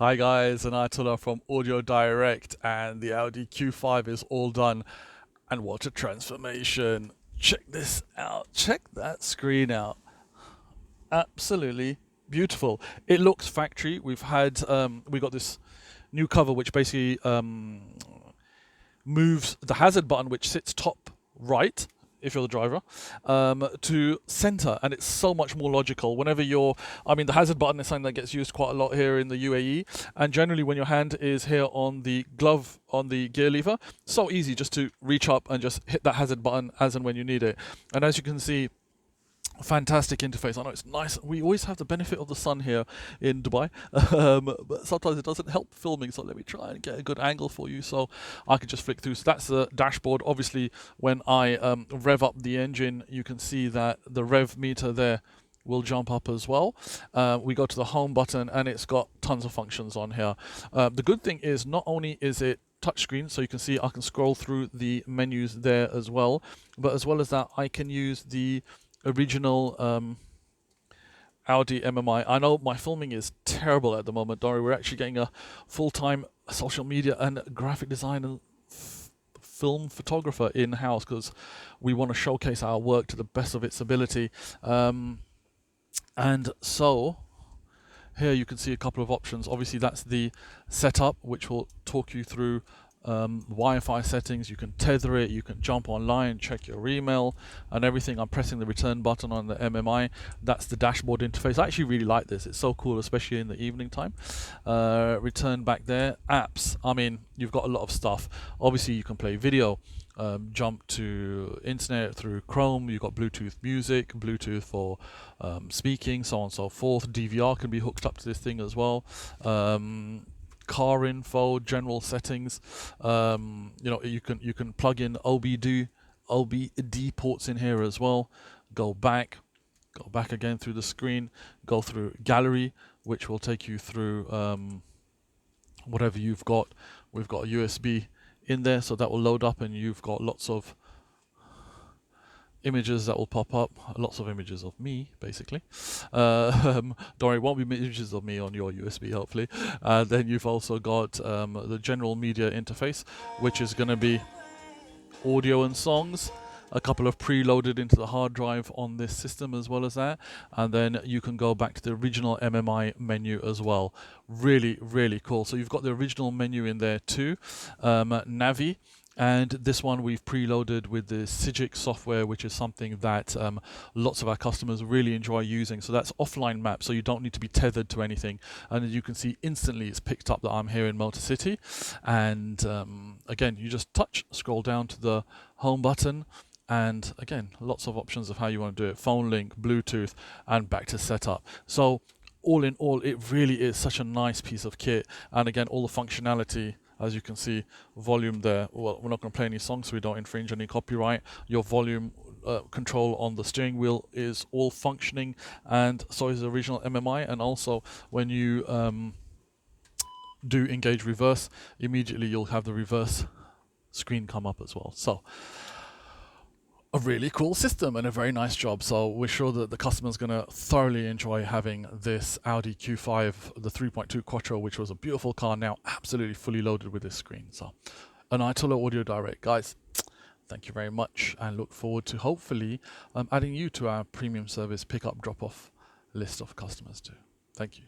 Hi guys, and Ayatollah from Audio Direct, and the Audi Q5 is all done. And what a transformation. Check this out. Check that screen out. Absolutely beautiful. It looks factory. We got this new cover which basically moves the hazard button, which sits top right if you're the driver, to center, and it's so much more logical. Whenever the hazard button is something that gets used quite a lot here in the UAE, and generally when your hand is here on the glove, on the gear lever, so easy just to reach up and just hit that hazard button as and when you need it. And as you can see, fantastic interface. I know it's nice. We always have the benefit of the sun here in Dubai, but sometimes it doesn't help filming, so let me try and get a good angle for you so I can just flick through. So that's the dashboard. Obviously when I rev up the engine, you can see that the rev meter there will jump up as well. We go to the home button and it's got tons of functions on here. The good thing is not only is it touchscreen, so you can see I can scroll through the menus there as well, but as well as that I can use the original Audi MMI. I know my filming is terrible at the moment, don't worry, we're actually getting a full-time social media and graphic design and film photographer in-house because we want to showcase our work to the best of its ability. And so here you can see a couple of options. Obviously that's the setup, which will talk you through Wi-Fi settings. You can tether it, you can jump online, check your email and everything. I'm pressing the return button on the MMI. That's the dashboard interface. I actually really like this. It's so cool, especially in the evening time. Return back there. Apps, I mean, you've got a lot of stuff. Obviously you can play video, jump to internet through Chrome. You've got Bluetooth music, Bluetooth for speaking, so on and so forth. DVR can be hooked up to this thing as well. Car info, general settings. You can plug in OBD ports in here as well. Go back again through the screen. Go through gallery, which will take you through whatever you've got. We've got a USB in there, so that will load up, and you've got lots of images that will pop up, lots of images of me basically. Don't worry, it won't be images of me on your USB hopefully. Then you've also got the general media interface, which is going to be audio and songs, a couple of preloaded into the hard drive on this system as well as that, and then you can go back to the original MMI menu as well. Really, really cool. So you've got the original menu in there too, Navi. And this one we've preloaded with the 𝗔𝗡𝗗𝗥𝗢 software, which is something that lots of our customers really enjoy using. So that's offline map, so you don't need to be tethered to anything. And as you can see, instantly it's picked up that I'm here in Motor City. And again, you just scroll down to the home button. And again, lots of options of how you want to do it. Phone link, Bluetooth, and back to setup. So all in all, it really is such a nice piece of kit. And again, all the functionality, as you can see, volume there. Well, we're not going to play any songs so we don't infringe any copyright. Your volume control on the steering wheel is all functioning, and so is the original MMI. And also when you do engage reverse, immediately you'll have the reverse screen come up as well. So a really cool system and a very nice job. So we're sure that the customer's going to thoroughly enjoy having this Audi Q5, the 3.2 Quattro, which was a beautiful car, now absolutely fully loaded with this screen. So an Ayatollah Audio Direct, guys. Thank you very much, and look forward to hopefully adding you to our premium service pickup drop-off list of customers too. Thank you.